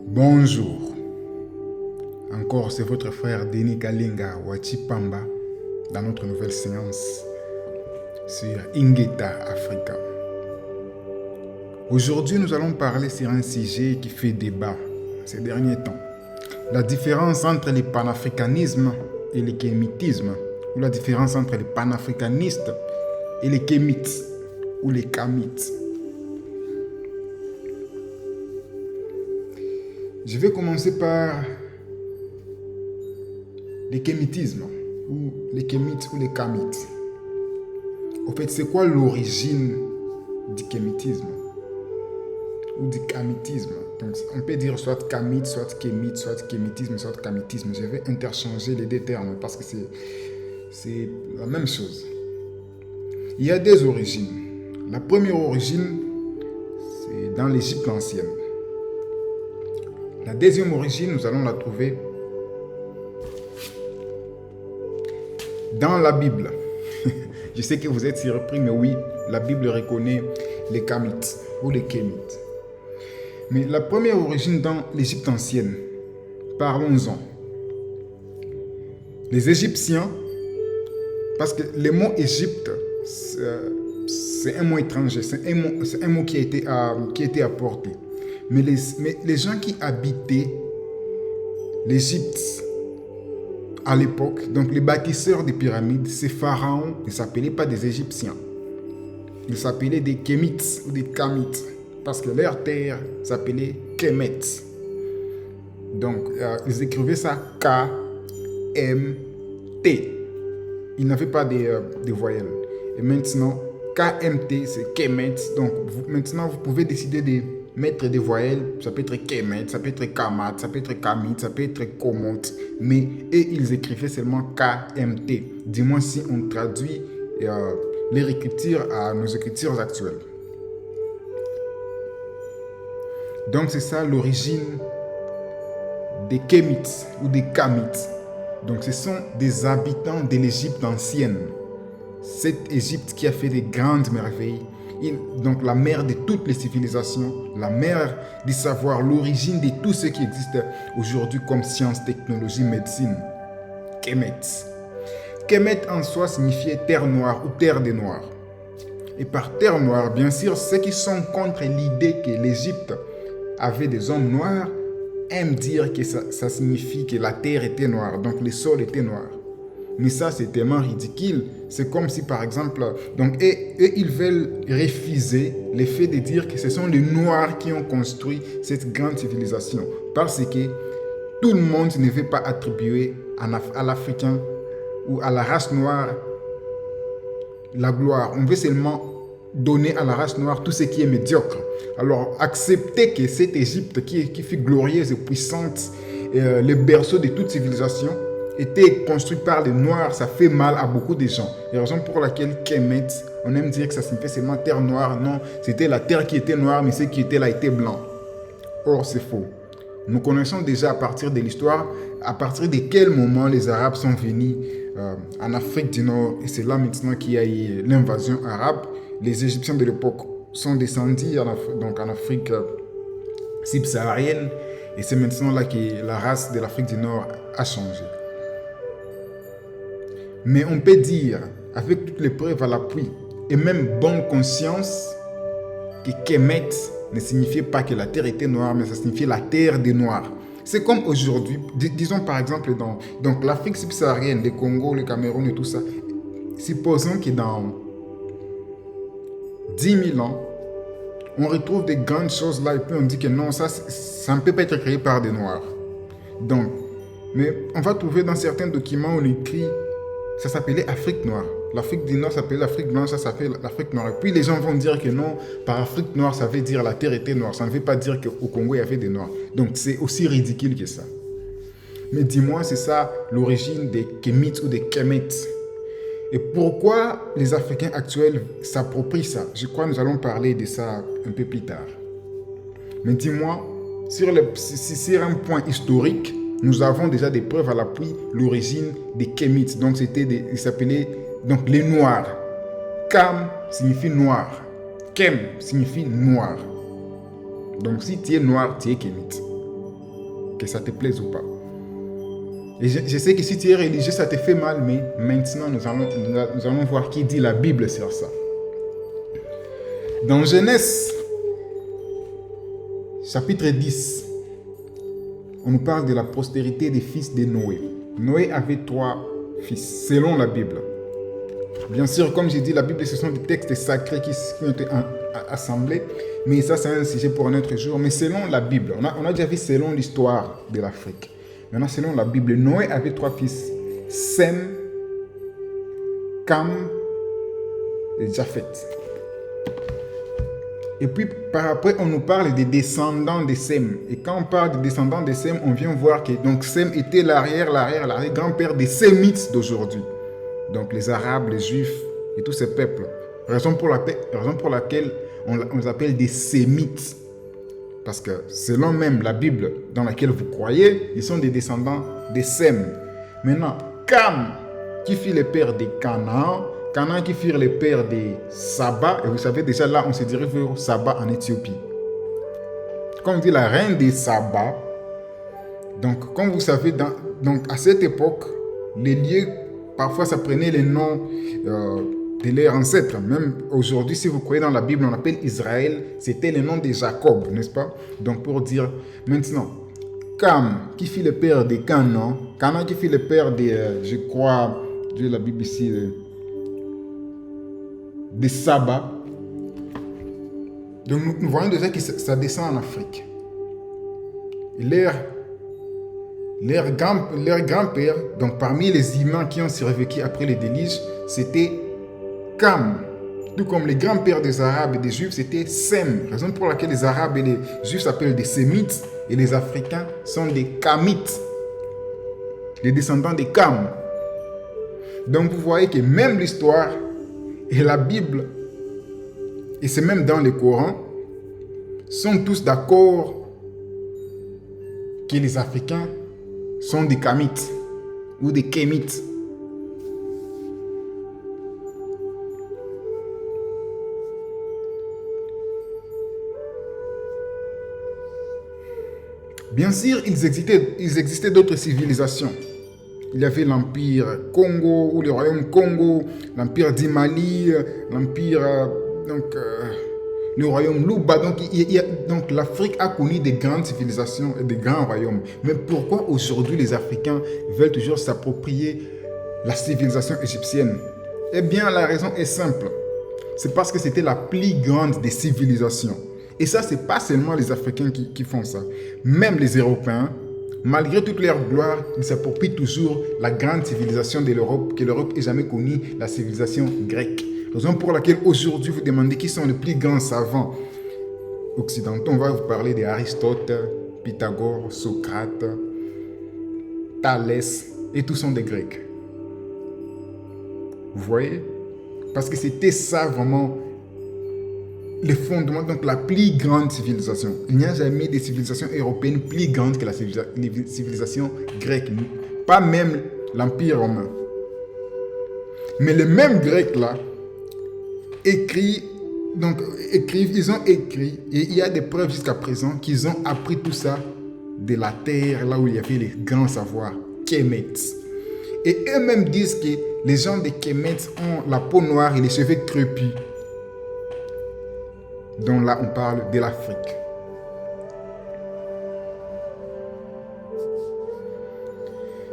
Bonjour, encore c'est votre frère Denis Kalinga Wachipamba dans notre nouvelle séance sur Ingeta Africa. Aujourd'hui, nous allons parler sur un sujet qui fait débat ces derniers temps. La différence entre le panafricanisme et le kémitisme, ou la différence entre les panafricanistes et les kémites, ou les kamites. Je vais commencer par le kémitisme, ou les kémites ou les kamites. En fait, c'est quoi l'origine du kémitisme ou du kamitisme? Donc, on peut dire soit kamite, soit kémite, soit kémitisme, soit kamitisme. Je vais interchanger les deux termes parce que c'est la même chose. Il y a des origines. La première origine, c'est dans l'Égypte ancienne. La deuxième origine, nous allons la trouver dans la Bible. Je sais que vous êtes surpris, mais oui, la Bible reconnaît les kamites ou les kémites. Mais la première origine dans l'Égypte ancienne, parlons-en. Les Égyptiens, parce que le mot Égypte, c'est un mot étranger, c'est un mot qui a été apporté. Mais les gens qui habitaient l'Égypte à l'époque, donc les bâtisseurs des pyramides, ces pharaons ne s'appelaient pas des Égyptiens. Ils s'appelaient des Kémites ou des Kamites, parce que leur terre s'appelait Kemet. Donc, ils écrivaient ça K-M-T. Ils n'avaient pas de voyelles. Et maintenant, K-M-T, c'est Kemet. Donc, maintenant, vous pouvez décider de mettre des voyelles. Ça peut être Kemet, ça peut être Kamat, ça peut être Kamit, ça peut être Komont. Mais ils écrivaient seulement K-M-T. Dis-moi si on traduit leur écriture à nos écritures actuelles. Donc, c'est ça l'origine des Kémites ou des Kamites. Donc, ce sont des habitants de l'Égypte ancienne. Cette Égypte qui a fait des grandes merveilles. Donc, la mère de toutes les civilisations, la mère du savoir, l'origine de tout ce qui existe aujourd'hui comme science, technologie, médecine. Kemet. Kemet en soi signifiait terre noire ou terre des noirs. Et par terre noire, bien sûr, ceux qui sont contre l'idée que l'Égypte avait des hommes noirs aiment dire que ça signifie que la terre était noire, donc le sol était noir. Mais ça, c'est tellement ridicule. C'est comme si, par exemple, donc, ils veulent refuser le fait de dire que ce sont les Noirs qui ont construit cette grande civilisation. Parce que tout le monde ne veut pas attribuer à l'Africain ou à la race noire la gloire. On veut seulement donner à la race noire tout ce qui est médiocre. Alors, accepter que cette Égypte qui fut glorieuse et puissante, le berceau de toute civilisation, était construit par les Noirs, ça fait mal à beaucoup de gens. La raison pour laquelle Kemet, on aime dire que ça signifie seulement terre noire. Non, c'était la terre qui était noire, mais ce qui était là était blanc. Or, c'est faux. Nous connaissons déjà à partir de l'histoire, à partir de quel moment les Arabes sont venus en Afrique du Nord. Et c'est là maintenant qu'il y a eu l'invasion arabe. Les Égyptiens de l'époque sont descendus en Afrique subsaharienne. Et c'est maintenant là que la race de l'Afrique du Nord a changé. Mais on peut dire, avec toutes les preuves à l'appui, et même bonne conscience, que Kemet ne signifiait pas que la terre était noire, mais ça signifiait la terre des Noirs. C'est comme aujourd'hui, disons par exemple dans l'Afrique subsaharienne, le Congo, le Cameroun et tout ça. Supposons que dans 10 000 ans, on retrouve des grandes choses là et puis on dit que non, ça ne peut pas être créé par des Noirs. Donc, mais on va trouver dans certains documents où on écrit ça s'appelait Afrique noire. L'Afrique du Nord s'appelait l'Afrique blanche, ça s'appelle l'Afrique noire. Et puis les gens vont dire que non, par Afrique noire, ça veut dire la terre était noire. Ça ne veut pas dire qu'au Congo, il y avait des noirs. Donc c'est aussi ridicule que ça. Mais dis-moi, c'est ça l'origine des Kémites ou des Kémites. Et pourquoi les Africains actuels s'approprient ça? Je crois que nous allons parler de ça un peu plus tard. Mais dis-moi, sur un point historique, nous avons déjà des preuves à l'appui l'origine des Kémites. Donc ils s'appelaient donc les Noirs. Kam signifie noir. Kem signifie noir. Donc si tu es noir, tu es kémite. Que ça te plaise ou pas. Et je sais que si tu es religieux, ça te fait mal, mais maintenant, nous allons voir qui dit la Bible sur ça. Dans Genèse, chapitre 10, on nous parle de la postérité des fils de Noé. Noé avait 3 fils, selon la Bible. Bien sûr, comme j'ai dit, la Bible, ce sont des textes sacrés qui ont été assemblés, mais ça, c'est un sujet pour un autre jour. Mais selon la Bible, on a déjà vu selon l'histoire de l'Afrique. Maintenant, selon la Bible, Noé avait 3 fils, Sem, Cam et Japheth. Et puis, par après, on nous parle des descendants de Sem. Et quand on parle des descendants de Sem, on vient voir que donc, Sem était l'arrière-grand-père des Sémites d'aujourd'hui. Donc, les Arabes, les Juifs et tous ces peuples. Raison pour laquelle on les appelle des Sémites. Parce que selon même la Bible dans laquelle vous croyez, ils sont des descendants de Sem. Maintenant, Cam, qui fut le père de Canaan, Canaan qui furent les pères de Saba, et vous savez déjà là on se dirige vers Saba en Éthiopie. Comme dit la reine de Saba, donc comme vous savez, donc à cette époque, les lieux, parfois ça prenait les noms de leurs ancêtres. Même aujourd'hui, si vous croyez dans la Bible, on appelle Israël, c'était le nom de Jacob, n'est-ce pas? Donc pour dire maintenant, Cam qui fut le père de Canaan, Canaan qui fut le père de, je crois, de la Bible ici, de Saba. Donc nous voyons déjà que ça descend en Afrique. Leur grand-père, donc parmi les humains qui ont survécu après le déluge, c'était Cam. Tout comme les grands-pères des Arabes et des Juifs, c'était Sem. Raison pour laquelle les Arabes et les Juifs s'appellent des Sémites et les Africains sont des Kamites, les descendants des Cam. Donc vous voyez que même l'histoire et la Bible, et c'est même dans le Coran, sont tous d'accord que les Africains sont des Kamites ou des Kémites. Bien sûr, il existait d'autres civilisations. Il y avait l'Empire Congo, ou le Royaume Congo, l'Empire du Mali, le Royaume Luba. Donc l'Afrique a connu des grandes civilisations et des grands royaumes. Mais pourquoi aujourd'hui les Africains veulent toujours s'approprier la civilisation égyptienne? Eh bien, la raison est simple. C'est parce que c'était la plus grande des civilisations. Et ça, ce n'est pas seulement les Africains qui font ça. Même les Européens, malgré toute leur gloire, ils s'approprient toujours la grande civilisation de l'Europe, que l'Europe ait jamais connue, la civilisation grecque. Raison pour laquelle aujourd'hui vous demandez qui sont les plus grands savants occidentaux. On va vous parler d'Aristote, Pythagore, Socrate, Thalès, et tous sont des Grecs. Vous voyez? Parce que c'était ça vraiment le fondement, donc la plus grande civilisation. Il n'y a jamais de civilisation européenne plus grande que la civilisation grecque. Pas même l'Empire romain. Mais les mêmes Grecs là, ils ont écrit, et il y a des preuves jusqu'à présent qu'ils ont appris tout ça de la terre, là où il y avait les grands savoirs, Kémètes. Et eux-mêmes disent que les gens de Kémètes ont la peau noire et les cheveux crépus. Donc là, on parle de l'Afrique.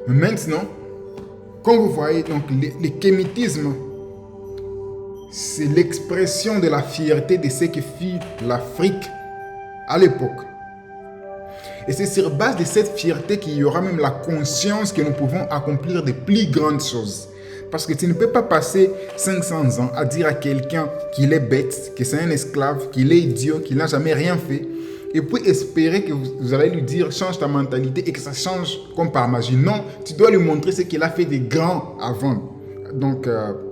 Maintenant, comme vous voyez, donc, le kémitisme, c'est l'expression de la fierté de ce que fut l'Afrique à l'époque. Et c'est sur base de cette fierté qu'il y aura même la conscience que nous pouvons accomplir de plus grandes choses. Parce que tu ne peux pas passer 500 ans à dire à quelqu'un qu'il est bête, que c'est un esclave, qu'il est idiot, qu'il n'a jamais rien fait, et puis espérer que vous allez lui dire change ta mentalité et que ça change comme par magie. Non, tu dois lui montrer ce qu'il a fait de grand avant. Donc,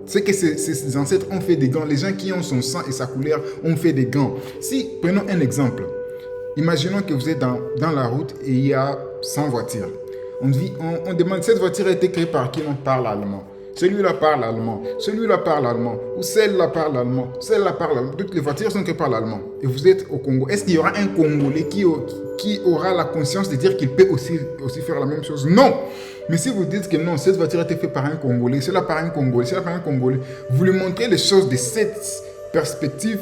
ce que ses ancêtres ont fait des grands, les gens qui ont son sang et sa couleur ont fait des grands. Si, prenons un exemple. Imaginons que vous êtes dans la route et il y a 100 voitures. On demande, cette voiture a été créée par qui? On parle allemand. Celui-là parle allemand, celui-là parle allemand, ou celle-là parle allemand, celle-là parle allemand. Toutes les voitures sont que parlent allemand. Et vous êtes au Congo. Est-ce qu'il y aura un Congolais qui aura la conscience de dire qu'il peut aussi faire la même chose? Non. Mais si vous dites que non, cette voiture a été faite par un Congolais, celle-là par un Congolais, celle-là par un Congolais, vous lui montrez les choses de cette perspective,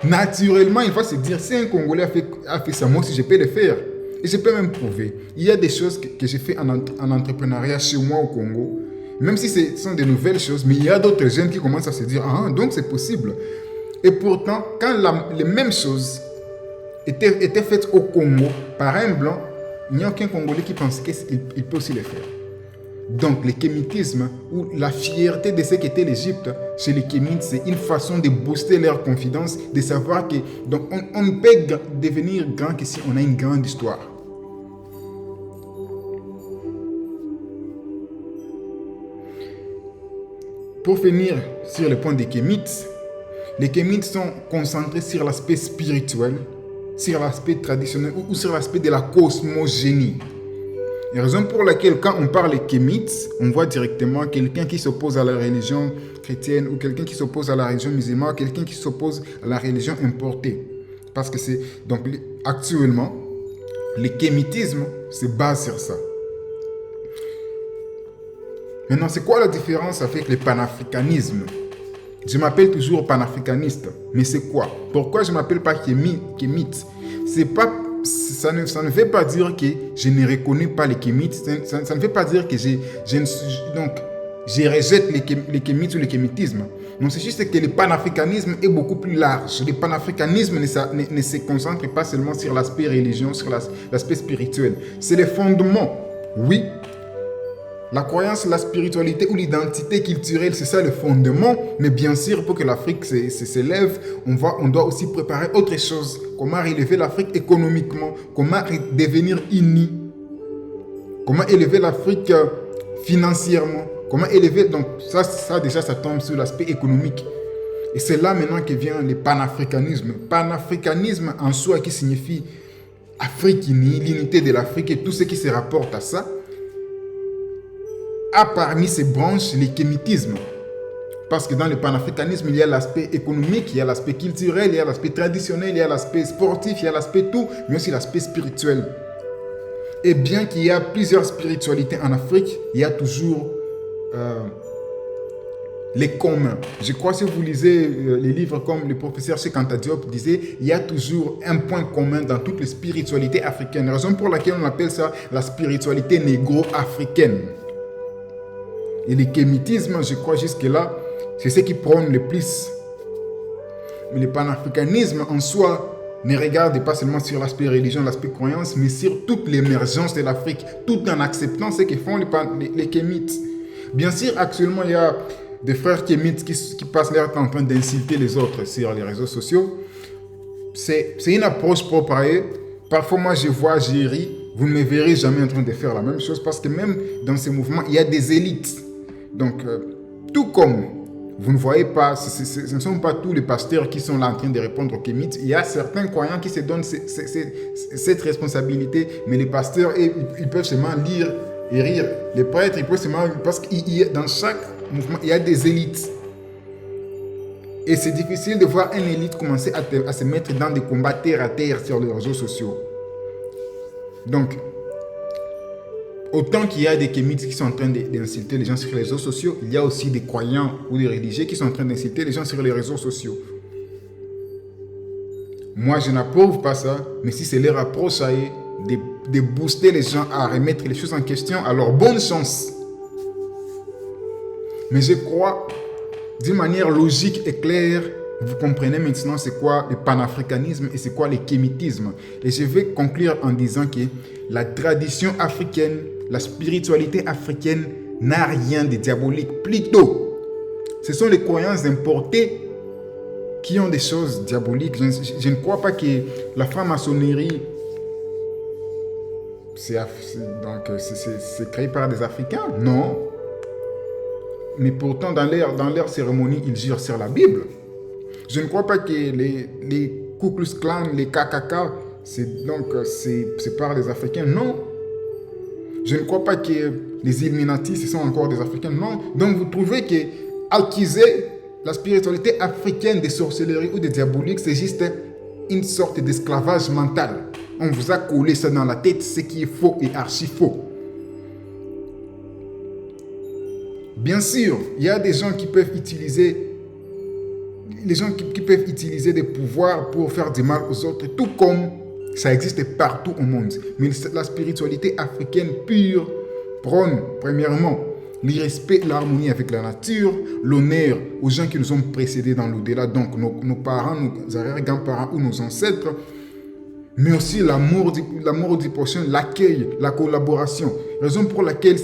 naturellement, il va se dire, si un Congolais a fait ça, moi aussi je peux le faire. Et je peux même prouver. Il y a des choses que j'ai fait en entrepreneuriat chez moi au Congo, même si ce sont des nouvelles choses, mais il y a d'autres jeunes qui commencent à se dire, ah, donc c'est possible. Et pourtant, quand les mêmes choses étaient faites au Congo par un blanc, il n'y a aucun Congolais qui pense qu'il peut aussi le faire. Donc, le kémitisme, ou la fierté de ce qu'était l'Égypte, chez les kémites, c'est une façon de booster leur confiance, de savoir que donc on ne peut devenir grand que si on a une grande histoire. Pour finir sur le point des kémites, les kémites sont concentrés sur l'aspect spirituel, sur l'aspect traditionnel ou sur l'aspect de la cosmogénie. La raison pour laquelle, quand on parle des kémites, on voit directement quelqu'un qui s'oppose à la religion chrétienne ou quelqu'un qui s'oppose à la religion musulmane, quelqu'un qui s'oppose à la religion importée. Parce que c'est donc actuellement, le kémitisme se base sur ça. Maintenant, c'est quoi la différence avec le panafricanisme? Je m'appelle toujours panafricaniste, mais c'est quoi? Pourquoi je ne m'appelle pas kémite? C'est pas ça ne veut pas dire que je ne reconnais pas les kémites, ça ne veut pas dire que je rejette les kémites ou le kémitisme. Non, c'est juste que le panafricanisme est beaucoup plus large. Le panafricanisme ne se concentre pas seulement sur l'aspect religion, sur l'aspect spirituel. C'est le fondement, oui. La croyance, la spiritualité ou l'identité culturelle, c'est ça le fondement. Mais bien sûr, pour que l'Afrique s'élève, on doit aussi préparer autre chose. Comment relever l'Afrique économiquement, comment devenir unis, comment élever l'Afrique financièrement, comment élever... Donc ça déjà, ça tombe sur l'aspect économique. Et c'est là maintenant que vient le panafricanisme. Panafricanisme en soi qui signifie Afrique unie, l'unité de l'Afrique et tout ce qui se rapporte à ça. A parmi ces branches le kémitisme. Parce que dans le panafricanisme, il y a l'aspect économique, il y a l'aspect culturel, il y a l'aspect traditionnel, il y a l'aspect sportif, il y a l'aspect tout, mais aussi l'aspect spirituel. Et bien qu'il y a plusieurs spiritualités en Afrique, il y a toujours les communs. Je crois que si vous lisez les livres comme le professeur Cheikh Anta Diop disait, il y a toujours un point commun dans toutes les spiritualités africaines. Raison pour laquelle on appelle ça la spiritualité négro-africaine. Et le kémitisme, je crois jusque-là, c'est ce qui prône le plus. Mais le panafricanisme en soi ne regarde pas seulement sur l'aspect religion, l'aspect croyance, mais sur toute l'émergence de l'Afrique, tout en acceptant ce que font les kémites. Bien sûr, actuellement, il y a des frères kémites qui passent leur temps en train d'insulter les autres sur les réseaux sociaux. C'est une approche propre à eux. Parfois, moi, je ris. Vous ne me verrez jamais en train de faire la même chose parce que même dans ces mouvements, il y a des élites. Donc, tout comme vous ne voyez pas, ce ne sont pas tous les pasteurs qui sont là en train de répondre aux kémites. Il y a certains croyants qui se donnent cette responsabilité, mais les pasteurs, ils peuvent seulement lire et rire. Les prêtres, ils peuvent seulement... Parce que dans chaque mouvement, il y a des élites. Et c'est difficile de voir une élite commencer à se mettre dans des combats terre à terre sur les réseaux sociaux. Donc, autant qu'il y a des kémites qui sont en train d'insulter les gens sur les réseaux sociaux, il y a aussi des croyants ou des religieux qui sont en train d'insulter les gens sur les réseaux sociaux. Moi, je n'approuve pas ça, mais si c'est leur approche à eux de booster les gens à remettre les choses en question, alors bonne chance. Mais je crois, d'une manière logique et claire, vous comprenez maintenant c'est quoi le panafricanisme et c'est quoi le kémitisme. Et je vais conclure en disant que la tradition africaine, la spiritualité africaine n'a rien de diabolique. Plutôt, ce sont les croyances importées qui ont des choses diaboliques. Je ne crois pas que la franc-maçonnerie, c'est créé par des Africains. Non. Mais pourtant, dans leur cérémonie, ils jurent sur la Bible. Je ne crois pas que les Ku Klux Klan, les KKK, c'est par des Africains. Non. Je ne crois pas que les Illuminati, ce sont encore des Africains. Non. Donc vous trouvez que accuser la spiritualité africaine de sorcellerie ou de diabolique, c'est juste une sorte d'esclavage mental. On vous a collé ça dans la tête, ce qui est faux et archi faux. Bien sûr, il y a des gens qui peuvent utiliser peuvent utiliser des pouvoirs pour faire du mal aux autres, tout comme ça existe partout au monde. Mais la spiritualité africaine pure prône, premièrement, le respect, l'harmonie avec la nature, l'honneur aux gens qui nous ont précédés dans l'au-delà, donc nos parents, nos arrière-grands-parents ou nos ancêtres, mais aussi l'amour du prochain, l'accueil, la collaboration. Raison pour laquelle,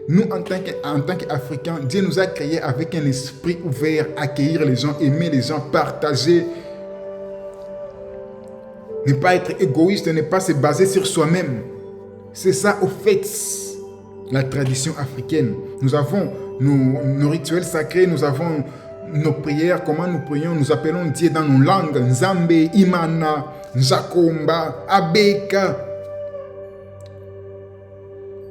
nous en tant qu'Africains, Dieu nous a créés avec un esprit ouvert, accueillir les gens, aimer les gens, partager, ne pas être égoïste, ne pas se baser sur soi-même. C'est ça, au fait, la tradition africaine. Nous avons nos rituels sacrés, nous avons nos prières, comment nous prions, nous appelons Dieu dans nos langues, Nzambe, Imana, Nzakomba, Abeka.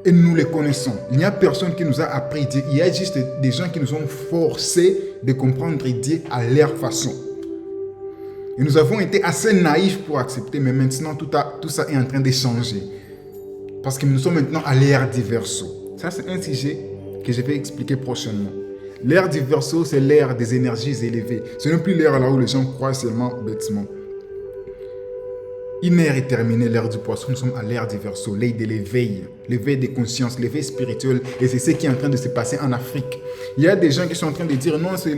Et nous les connaissons. Il n'y a personne qui nous a appris Dieu. Il y a juste des gens qui nous ont forcés de comprendre Dieu à leur façon. Et nous avons été assez naïfs pour accepter, mais maintenant tout ça est en train de changer. Parce que nous sommes maintenant à l'ère du Verseau. Ça, c'est un sujet que je vais expliquer prochainement. L'ère du Verseau, c'est l'ère des énergies élevées. Ce n'est plus l'ère là où les gens croient seulement bêtement. Une ère est terminée, l'ère du Poisson. Nous sommes à l'ère du Verseau, l'ère de l'éveil des consciences, l'éveil spirituel. Et c'est ce qui est en train de se passer en Afrique. Il y a des gens qui sont en train de dire non, c'est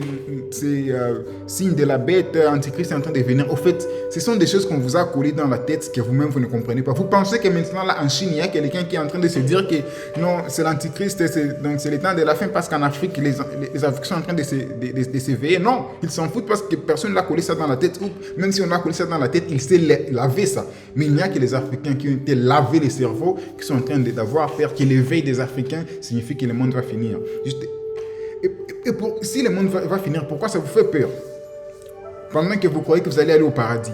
signe de la bête, Antichrist est en train de venir. Au fait, ce sont des choses qu'on vous a collées dans la tête que vous-même vous ne comprenez pas. Vous pensez que maintenant là en Chine, il y a quelqu'un qui est en train de se dire que non, c'est l'Antichrist, donc c'est le temps de la fin parce qu'en Afrique, les Africains sont en train de s'éveiller. Non, ils s'en foutent parce que personne n'a collé ça dans la tête. Ou même si on a collé ça dans la tête, il s'est lavé ça. Mais il n'y a que les Africains qui ont été lavés les cerveaux, qui sont en train d'avoir peur que l'éveil des Africains signifie que le monde va finir. Si le monde va finir, pourquoi ça vous fait peur? Pendant que vous croyez que vous allez aller au paradis.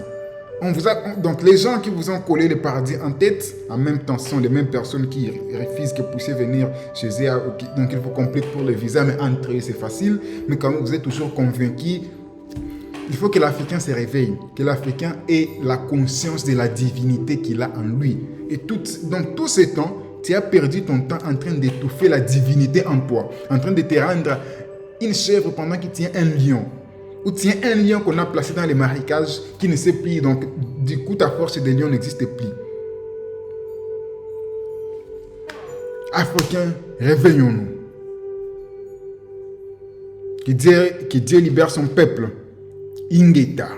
Donc les gens qui vous ont collé le paradis en tête, en même temps, ce sont les mêmes personnes qui refusent que vous puissiez venir chez eux. Donc il faut compléter pour le visa, mais entrer c'est facile. Mais quand vous êtes toujours convaincu, il faut que l'Africain se réveille, que l'Africain ait la conscience de la divinité qu'il a en lui. Et dans tout ce temps, tu as perdu ton temps en train d'étouffer la divinité en toi, en train de te rendre une chèvre pendant qu'il tient un lion. Ou tient un lion qu'on a placé dans les marécages qui ne sait plus. Donc, du coup, ta force de lion n'existe plus. Africains, réveillons-nous. Que Dieu libère son peuple. Ingeta.